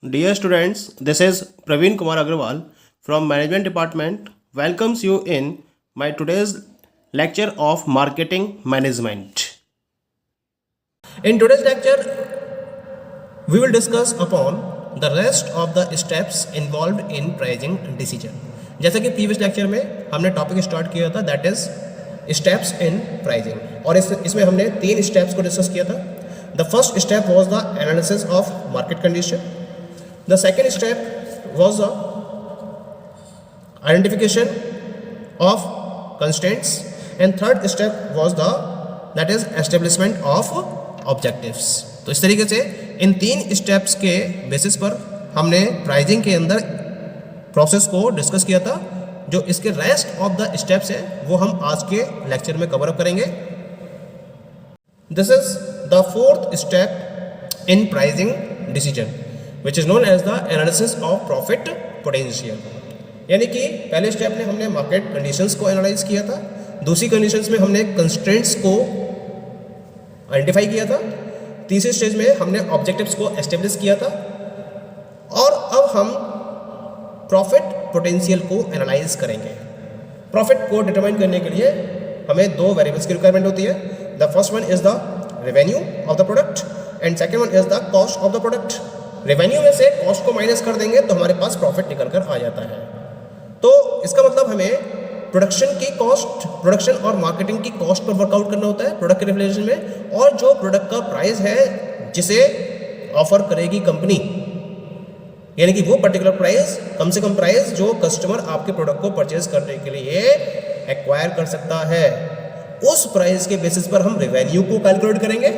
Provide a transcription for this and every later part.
Dear students, this is Praveen Kumar Agrawal from Management Department. Welcomes you in my today's lecture of Marketing Management. In today's lecture, we will discuss upon the rest of the steps involved in pricing decision. जैसा कि previous lecture में हमने topic start किया था that is steps in pricing और इसमें हमने 3 steps को डिस्कस किया था. The first step was the analysis of market condition. The second step was the identification of constraints and third step was that is establishment of objectives. तो इस तरीके से इन 3 स्टेप्स के बेसिस पर हमने प्राइसिंग के अंदर प्रोसेस को डिस्कस किया था. जो इसके रेस्ट ऑफ द स्टेप्स है वो हम आज के लेक्चर में कवर अप करेंगे. This is the fourth step in pricing decision which is known as the analysis of profit potential. यानी कि पहले स्टेप में हमने मार्केट कंडीशंस को एनालाइज किया था, दूसरी कंडीशंस में हमने कंस्ट्रेंट्स को आइडेंटिफाई किया था, तीसरे स्टेज में हमने ऑब्जेक्टिव्स को एस्टेब्लिश किया था और अब हम प्रॉफिट पोटेंशियल को एनालाइज करेंगे. प्रॉफिट को डिटरमाइन करने के लिए हमें 2 वेरिएबल्स की रिक्वायरमेंट होती है. The first one is the revenue of the product and second one is the cost of the product. Revenue में से कॉस्ट को माइनस कर देंगे तो हमारे पास प्रॉफिट निकल कर आ जाता है. तो इसका मतलब हमें प्रोडक्शन की कॉस्ट, प्रोडक्शन और मार्केटिंग की कॉस्ट पर वर्कआउट करना होता है प्रोडक्ट के रिलेशन में, और जो प्रोडक्ट का प्राइस है जिसे ऑफर करेगी कंपनी, यानी कि वो पर्टिकुलर प्राइस, कम से कम प्राइस जो कस्टमर आपके प्रोडक्ट को परचेज करने के लिए एक्वायर कर सकता है, उस प्राइस के बेसिस पर हम रेवेन्यू को कैलकुलेट करेंगे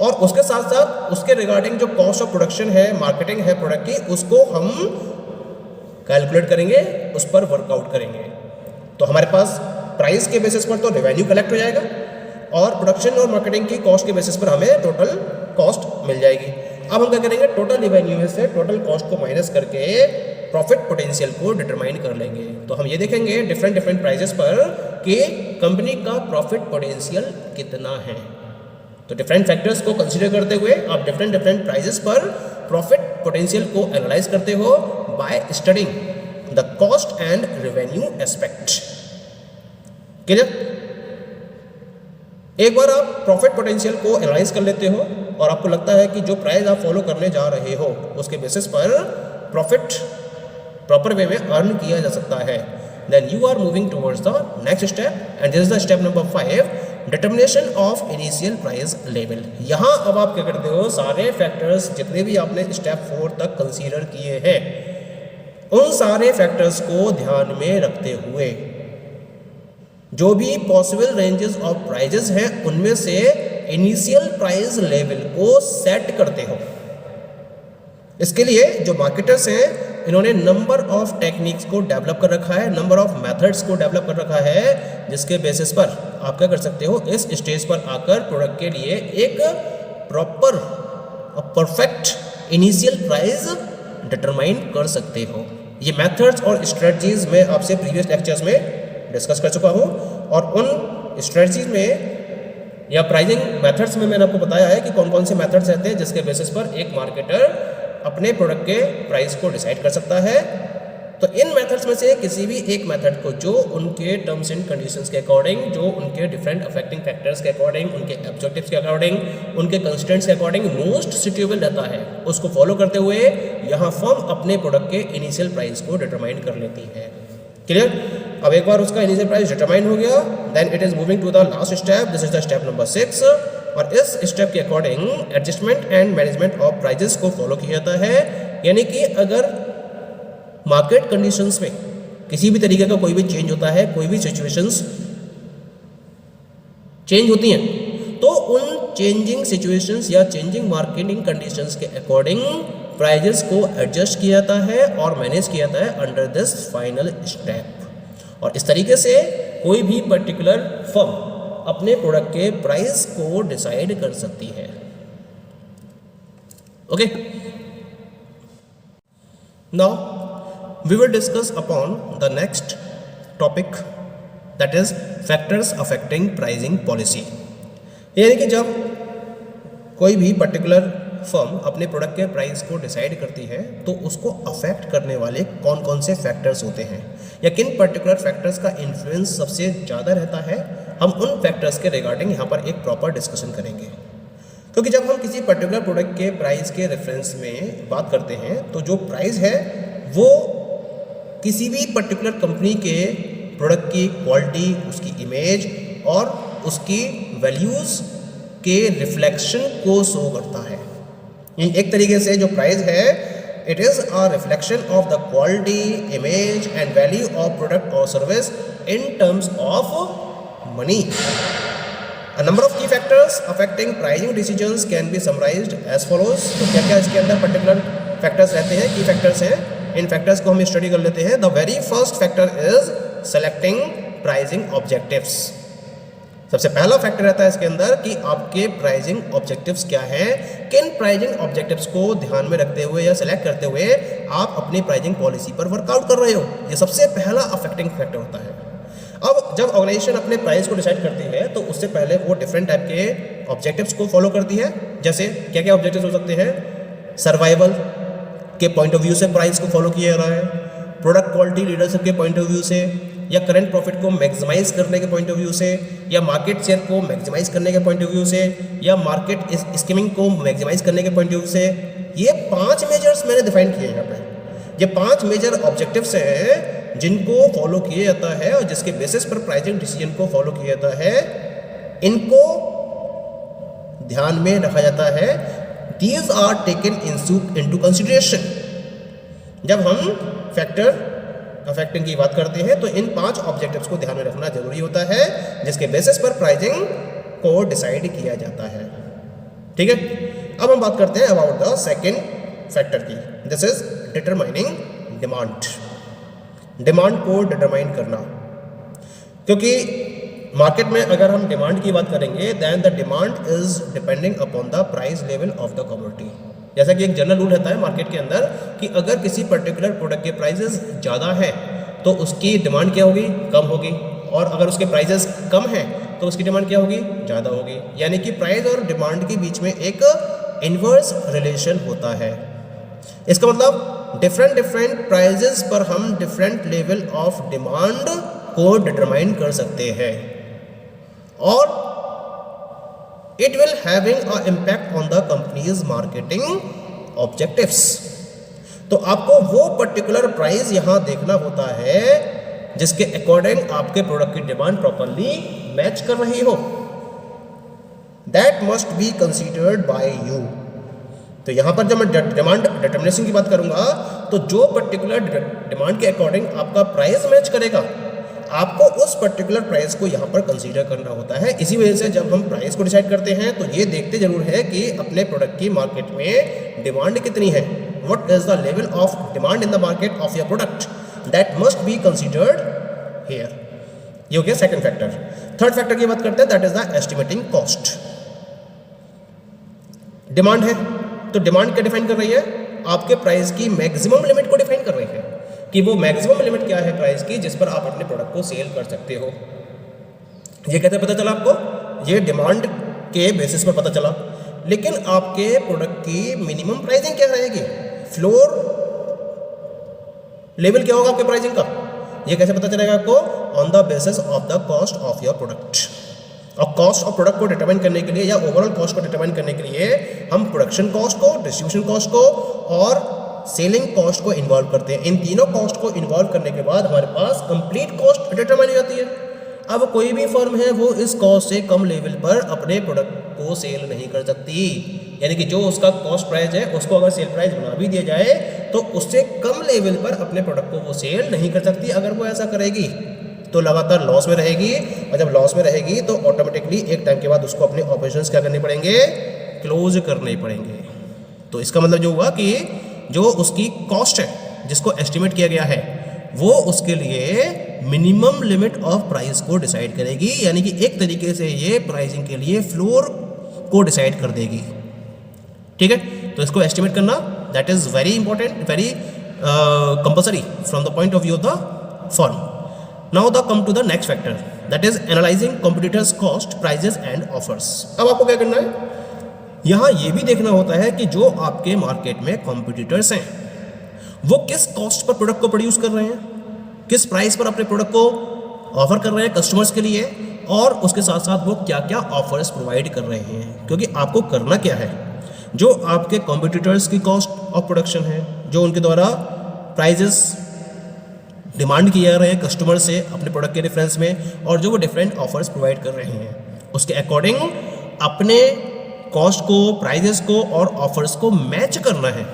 और उसके साथ साथ उसके रिगार्डिंग जो कॉस्ट ऑफ प्रोडक्शन है, मार्केटिंग है प्रोडक्ट की, उसको हम कैलकुलेट करेंगे, उस पर वर्कआउट करेंगे. तो हमारे पास प्राइस के बेसिस पर तो रेवेन्यू कलेक्ट हो जाएगा और प्रोडक्शन और मार्केटिंग की कॉस्ट के बेसिस पर हमें टोटल कॉस्ट मिल जाएगी. अब हम क्या करेंगे, टोटल रेवेन्यू में से टोटल कॉस्ट को माइनस करके प्रॉफिट पोटेंशियल को डिटरमाइन कर लेंगे. तो हम ये देखेंगे डिफरेंट प्राइजेस पर कि कंपनी का प्रॉफिट पोटेंशियल कितना है. तो डिफरेंट फैक्टर्स को कंसीडर करते हुए आप डिफरेंट प्राइजेस पर प्रॉफिट पोटेंशियल को एनालाइज करते हो by studying the cost and revenue aspect. Clear? एक बार आप प्रॉफिट पोटेंशियल को एनालाइज कर लेते हो और आपको लगता है कि जो प्राइस आप फॉलो करने जा रहे हो उसके बेसिस पर प्रॉफिट प्रॉपर वे में अर्न किया जा सकता है, then you are moving towards the next step and this is the step number 5, determination of initial price level. यहाँ अब आप क्या करते हो, सारे फैक्टर्स जितने भी आपने स्टेप 4 तक कंसीडर किए हैं उन सारे फैक्टर्स को ध्यान में रखते हुए जो भी पॉसिबल रेंजेस ऑफ प्राइजेस हैं उनमें से इनिशियल प्राइस लेवल को सेट करते हो. इसके लिए जो मार्केटर्स हैं इन्होंने नंबर ऑफ टेक्निक्स को डेवलप कर रखा है, नंबर ऑफ मेथड्स को डेवलप कर रखा है, जिसके बेसिस पर आप क्या कर सकते हो, इस स्टेज पर आकर प्रोडक्ट के लिए एक प्रॉपर और परफेक्ट इनिशियल प्राइस डिटरमाइन कर सकते हो. ये मेथड्स और स्ट्रेटजीज मैं आपसे प्रीवियस लेक्चर्स में डिस्कस कर चुका हूँ और उन स्ट्रेटजीज में या प्राइसिंग मेथड्स में मैंने आपको बताया है कि कौन कौन से मेथड्स रहते हैं जिसके बेसिस पर एक मार्केटर अपने प्रोडक्ट के प्राइस को डिसाइड कर सकता है. तो इन मेथड्स में से किसी भी एक मेथड को जो उनके टर्म्स एंड कंडीशंस के अकॉर्डिंग, जो उनके डिफरेंट अफेक्टिंग फैक्टर्स के अकॉर्डिंग, उनके ऑब्जेक्टिव्स के अकॉर्डिंग, उनके कंस्ट्रेंट्स के अकॉर्डिंग मोस्ट सुटेबल रहता है, उसको फॉलो करते हुए यहाँ फर्म अपने प्रोडक्ट के इनिशियल प्राइस को डिटरमाइन कर लेती है. क्लियर? अब एक बार उसका इनिशियल प्राइस डिटरमाइन हो गया, then it is moving to the last step. This is the step number 6 और इस स्टेप के according adjustment and management of prices को फॉलो किया जाता है. यानी कि अगर मार्केट कंडीशंस में किसी भी तरीके का कोई भी चेंज होता है, कोई भी सिचुएशंस चेंज होती हैं, तो उन चेंजिंग सिचुएशंस या चेंजिंग मार्केटिंग कंडीशंस के अकॉर्डिंग प्राइजेस को एडजस्ट किया जाता है और मैनेज किया जाता है अंडर दिस फाइनल स्टेप. और इस तरीके से कोई भी पर्टिकुलर फर्म अपने प्रोडक्ट के प्राइस को डिसाइड कर सकती है. Okay, now we will discuss upon the next topic that is factors affecting pricing policy. यानी कि जब कोई भी पर्टिकुलर फर्म अपने प्रोडक्ट के प्राइस को डिसाइड करती है तो उसको अफेक्ट करने वाले कौन कौन से फैक्टर्स होते हैं या किन पर्टिकुलर फैक्टर्स का इन्फ्लुएंस सबसे ज़्यादा रहता है, हम उन फैक्टर्स के रिगार्डिंग यहाँ पर एक प्रॉपर डिस्कशन करेंगे। क्योंकि जब हम किसी पर्टिकुलर प्रोडक्ट के प्राइस के रेफरेंस में बात करते हैं तो जो प्राइस है वो किसी भी पर्टिकुलर कंपनी के प्रोडक्ट की क्वालिटी, उसकी इमेज और उसकी वैल्यूज़ के रिफ्लेक्शन को शो करता है। एक तरीके से जो प्राइस है it is a reflection of the quality, image and value of product और service in terms of money. A number of key factors affecting pricing decisions can be summarized as follows। तो क्या क्या इसके अंदर particular factors रहते हैं, की factors हैं, इन फैक्टर्स को हम स्टडी कर लेते हैं। The very first factor is selecting pricing objectives. सबसे पहला फैक्टर रहता है इसके अंदर कि आपके प्राइसिंग ऑब्जेक्टिव्स क्या हैं, किन प्राइसिंग ऑब्जेक्टिव्स को ध्यान में रखते हुए या सेलेक्ट करते हुए आप अपनी प्राइसिंग पॉलिसी पर वर्कआउट कर रहे हो। ये सबसे पहला अफेक्टिंग फैक्टर होता है। अब जब ऑर्गेनाइजेशन अपने प्राइस को डिसाइड करती है तो उससे पहले वो डिफरेंट टाइप के ऑब्जेक्टिव्स को फॉलो करती है। जैसे क्या क्या ऑब्जेक्टिव्स हो सकते हैं, सर्वाइवल के पॉइंट ऑफ व्यू से प्राइस को फॉलो किया जा रहा है, प्रोडक्ट क्वालिटी लीडरशिप के पॉइंट ऑफ व्यू से, या करंट प्रॉफिट को मैक्सिमाइज करने के पॉइंट ऑफ व्यू से, या मार्केट शेयर को मैक्सिमाइज करने के पॉइंट ऑफ व्यू से, या मार्केट स्कीमिंग को मैक्सिमाइज करने के पॉइंट ऑफ व्यू से। ये 5 मेजर्स मैंने डिफाइन किए यहाँ पे। ये 5 मेजर ऑब्जेक्टिव्स हैं जिनको फॉलो किया जाता है और जिसके बेसिस पर प्राइसिंग डिसीजन को फॉलो किया जाता है। इनको ध्यान में रखा जाता है। These are taken into consideration. जब हम फैक्टर अफेक्टिंग की बात करते हैं तो इन 5 ऑब्जेक्टिव्स को ध्यान में रखना जरूरी होता है जिसके बेसिस पर प्राइसिंग को डिसाइड किया जाता है। ठीक है, अब हम बात करते हैं अबाउट द सेकेंड फैक्टर की। This is determining demand. Demand को डिटरमाइन करना, क्योंकि मार्केट में अगर हम डिमांड की बात करेंगे then the demand is depending upon the price level of the commodity. जैसा कि एक जनरल रूल रहता है मार्केट के अंदर कि अगर किसी पर्टिकुलर प्रोडक्ट के प्राइसेस ज़्यादा है तो उसकी डिमांड क्या होगी, कम होगी, और अगर उसके प्राइसेस कम हैं तो उसकी डिमांड क्या होगी, ज़्यादा होगी। यानी कि प्राइस और डिमांड के बीच में एक इन्वर्स रिलेशन होता है। इसका मतलब डिफरेंट प्राइजेस पर हम डिफरेंट लेवल ऑफ डिमांड को डिटरमाइन कर सकते हैं और it will having a impact on the companies marketing objectives. तो आपको वो पर्टिकुलर प्राइस यहां देखना होता है जिसके अकॉर्डिंग आपके प्रोडक्ट की डिमांड प्रॉपरली मैच कर रही हो। That must be considered bye you. तो यहाँ पर जब मैं डिमांड डिटर्मिनेशन की बात करूँगा तो जो पर्टिकुलर डिमांड के अकॉर्डिंग आपका प्राइस मैच करेगा आपको उस पर्टिकुलर प्राइस को यहाँ पर कंसीडर करना होता है। इसी वजह से जब हम प्राइस को डिसाइड करते हैं तो ये देखते जरूर है कि अपने प्रोडक्ट की मार्केट में डिमांड कितनी है। What is the level of demand in the market of your product, that must be considered here. ये हो गया सेकंड फैक्टर। थर्ड फैक्टर की बात करते हैं, that is the estimating cost. Demand है तो डिमांड क्या डिफाइन कर रही है, आपके प्राइस की मैक्सिमम लिमिट को डिफाइन कर रही है कि वो मैक्सिमम लिमिट क्या है प्राइस की जिस पर आप अपने प्रोडक्ट को सेल कर सकते हो। ये कैसे पता चला आपको, ये डिमांड के बेसिस पर पता चला। लेकिन आपके प्रोडक्ट की मिनिमम प्राइसिंग क्या रहेगी, फ्लोर लेवल क्या होगा आपके प्राइसिंग का, ये कैसे पता चलेगा आपको, on the basis of the cost of your product. और कॉस्ट ऑफ प्रोडक्ट को डिटरमाइन करने के लिए या ओवरऑल कॉस्ट को डिटरमाइन करने के लिए हम प्रोडक्शन कॉस्ट को, डिस्ट्रीब्यूशन कॉस्ट को और सेलिंग कॉस्ट को इन्वॉल्व करते हैं। इन तीनों कॉस्ट को इन्वॉल्व करने के बाद हमारे पास कंप्लीट कॉस्ट डिटरमाइन हो जाती है। अब कोई भी फर्म है वो इस कॉस्ट से कम लेवल पर अपने प्रोडक्ट को सेल नहीं कर सकती। यानी कि जो उसका कॉस्ट प्राइस है उसको अगर सेल प्राइस बना भी दिया जाए तो उससे कम लेवल पर अपने प्रोडक्ट को वो सेल नहीं कर सकती। अगर वो ऐसा करेगी तो लगातार लॉस में रहेगी और जब लॉस में रहेगी तो ऑटोमेटिकली एक टाइम के बाद उसको अपने ऑपरेशंस क्या करने पड़ेंगे, क्लोज करने पड़ेंगे। तो इसका मतलब जो हुआ कि जो उसकी कॉस्ट है जिसको एस्टिमेट किया गया है वो उसके लिए मिनिमम लिमिट ऑफ प्राइस को डिसाइड करेगी। यानी कि एक तरीके से ये प्राइसिंग के लिए फ्लोर को डिसाइड कर देगी। ठीक है, तो इसको एस्टिमेट करना that is very important, very compulsory from the point of view of the firm. Now the come to the next factor that is analysing competitors cost, prices and offers. अब आपको क्या करना है, यहाँ ये भी देखना होता है कि जो आपके मार्केट में कॉम्पिटिटर्स हैं वो किस कॉस्ट पर प्रोडक्ट को प्रोड्यूस कर रहे हैं, किस प्राइस पर अपने प्रोडक्ट को ऑफर कर रहे हैं कस्टमर्स के लिए, और उसके साथ साथ वो क्या क्या ऑफर्स प्रोवाइड कर रहे हैं। क्योंकि आपको करना क्या है, जो आपके कॉम्पिटिटर्स की कॉस्ट ऑफ प्रोडक्शन है, जो उनके द्वारा प्राइजेस डिमांड किए जा रहे हैं कस्टमर से अपने प्रोडक्ट के रेफरेंस में, और जो वो डिफरेंट ऑफर्स प्रोवाइड कर रहे हैं, उसके अकॉर्डिंग अपने कॉस्ट को, प्राइजेस को और ऑफर्स को मैच करना है।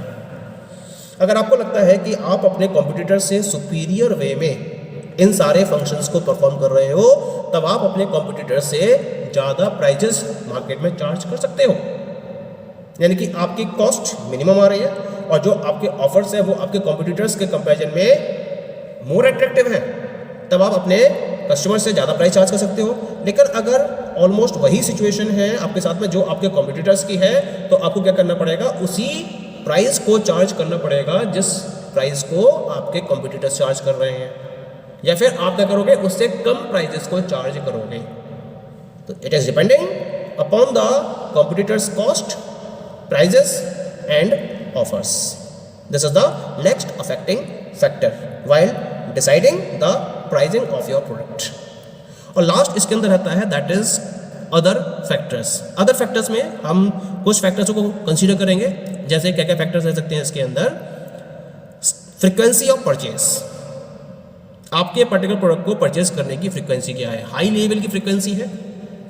अगर आपको लगता है कि आप अपने कॉम्पिटिटर से सुपीरियर वे में इन सारे फंक्शंस को परफॉर्म कर रहे हो, तब आप अपने कॉम्पिटिटर से ज़्यादा प्राइजेस मार्केट में चार्ज कर सकते हो, यानी कि आपकी कॉस्ट मिनिमम आ रही है और जो आपके ऑफर्स हैं वो आपके कॉम्पिटिटर्स के कंपैरिजन में मोर अट्रैक्टिव हैं, तब आप अपने कस्टमर से ज़्यादा प्राइस चार्ज कर सकते हो। लेकिन अगर ऑलमोस्ट वही सिचुएशन है आपके साथ में जो आपके कॉम्पिटिटर्स की है, तो आपको क्या करना पड़ेगा, उसी प्राइस को चार्ज करना पड़ेगा जिस प्राइस को आपके कॉम्पिटिटर्स चार्ज कर रहे हैं, या फिर आप क्या करोगे, उससे कम प्राइजेस को चार्ज करोगे। तो it is depending upon the competitors cost, prices and offers. This is the next affecting factor while deciding the pricing of your product. और लास्ट इसके अंदर रहता है that is other factors. Other factors में हम कुछ फैक्टर्स को consider करेंगे, जैसे क्या क्या फैक्टर्स रह सकते हैं इसके अंदर। फ्रीक्वेंसी ऑफ परचेज, आपके पर्टिकुलर प्रोडक्ट को परचेज करने की फ्रीक्वेंसी क्या है, हाई लेवल की फ्रीक्वेंसी है,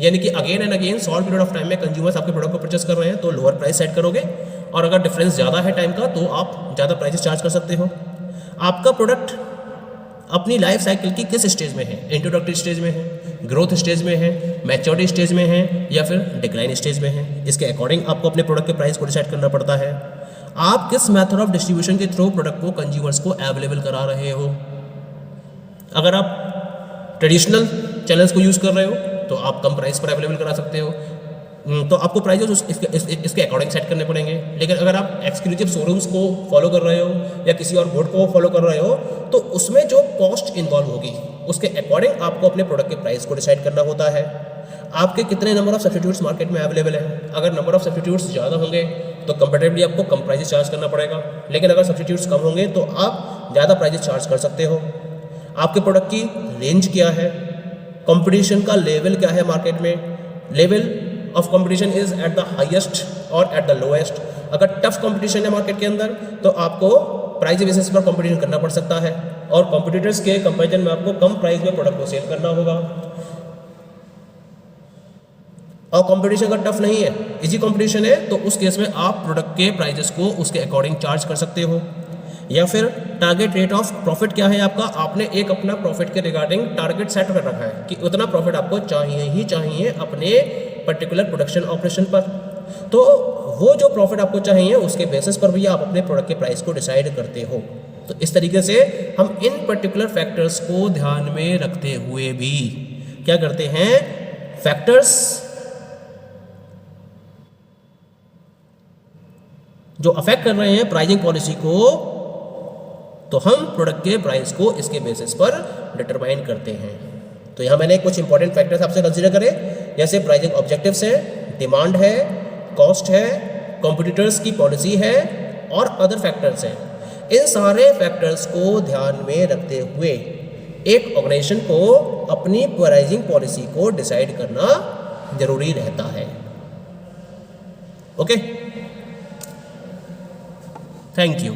यानी कि again and again short period of time में कंज्यूमर्स आपके प्रोडक्ट को परचेज कर रहे हैं तो लोअर प्राइस सेट करोगे, और अगर डिफरेंस ज़्यादा है टाइम का तो आप ज़्यादा प्राइसेस चार्ज कर सकते हो। आपका प्रोडक्ट अपनी लाइफ साइकिल की किस स्टेज में है, इंट्रोडक्टरी स्टेज में है, ग्रोथ स्टेज में है, मैच्योरिटी स्टेज में है, या फिर डिक्लाइन स्टेज में है, इसके अकॉर्डिंग आपको अपने प्रोडक्ट के प्राइस को डिसाइड करना पड़ता है। आप किस मेथड ऑफ डिस्ट्रीब्यूशन के थ्रू प्रोडक्ट को कंज्यूमर्स को अवेलेबल करा रहे हो। अगर आप ट्रेडिशनल चैनल्स को यूज़ कर रहे हो तो आप कम प्राइस पर अवेलेबल करा सकते हो, तो आपको प्राइजेस इसके अकॉर्डिंग सेट करने पड़ेंगे। लेकिन अगर आप एक्सक्लूसिव शोरूम्स को फॉलो कर रहे हो या किसी और बोर्ड को फॉलो कर रहे हो, तो उसमें जो कॉस्ट इन्वॉल्व होगी उसके अकॉर्डिंग आपको अपने प्रोडक्ट के प्राइस को डिसाइड करना होता है। आपके कितने नंबर ऑफ सब्स्टिट्यूट्स मार्केट में अवेलेबल हैं, अगर नंबर ऑफ सब्स्टिट्यूट्स ज़्यादा होंगे तो कंपेरेटिवली आपको कम प्राइजेस चार्ज करना पड़ेगा, लेकिन अगर सब्स्टिट्यूट्स कम होंगे तो आप ज़्यादा प्राइजेस चार्ज कर सकते हो। आपके प्रोडक्ट की रेंज क्या है, कंपटीशन का लेवल क्या है मार्केट में, level of competition is at the highest और एट द लोएस्ट। अगर टफ कंपटीशन है मार्केट के अंदर तो आपको प्राइस बेसिस पर कंपटीशन करना पड़ सकता है, और कॉम्पिटिटर्स के कंपैरिजन में आपको कम प्राइस में प्रोडक्ट को सेल करना होगा। और कंपटीशन अगर टफ नहीं है, इजी कंपटीशन है, तो उस केस में आप प्रोडक्ट के प्राइजेस को उसके अकॉर्डिंग चार्ज कर सकते हो। या फिर टारगेट रेट ऑफ प्रॉफिट क्या है आपका, आपने एक अपना प्रॉफिट के रिगार्डिंग टारगेट सेट कर रखा है कि उतना प्रॉफिट आपको चाहिए ही चाहिए अपने पर्टिकुलर प्रोडक्शन ऑपरेशन पर, तो वो जो प्रॉफिट आपको चाहिए उसके बेसिस पर भी आप अपने प्रोडक्ट के प्राइस को डिसाइड करते हो। तो इस तरीके से हम इन पर्टिकुलर फैक्टर्स को ध्यान में रखते हुए भी क्या करते हैं, फैक्टर्स जो अफेक्ट कर रहे हैं प्राइसिंग पॉलिसी को, तो हम प्रोडक्ट के प्राइस को इसके बेसिस पर डिटरमाइन करते हैं। तो यहाँ मैंने कुछ इंपॉर्टेंट फैक्टर्स आपसे कंसीडर करे, जैसे प्राइसिंग ऑब्जेक्टिव्स है, डिमांड है, कॉस्ट है, कॉम्पिटिटर्स की पॉलिसी है और अदर फैक्टर्स हैं। इन सारे फैक्टर्स को ध्यान में रखते हुए एक ऑर्गेनाइजेशन को अपनी प्राइसिंग पॉलिसी को डिसाइड करना जरूरी रहता है। Okay, thank you.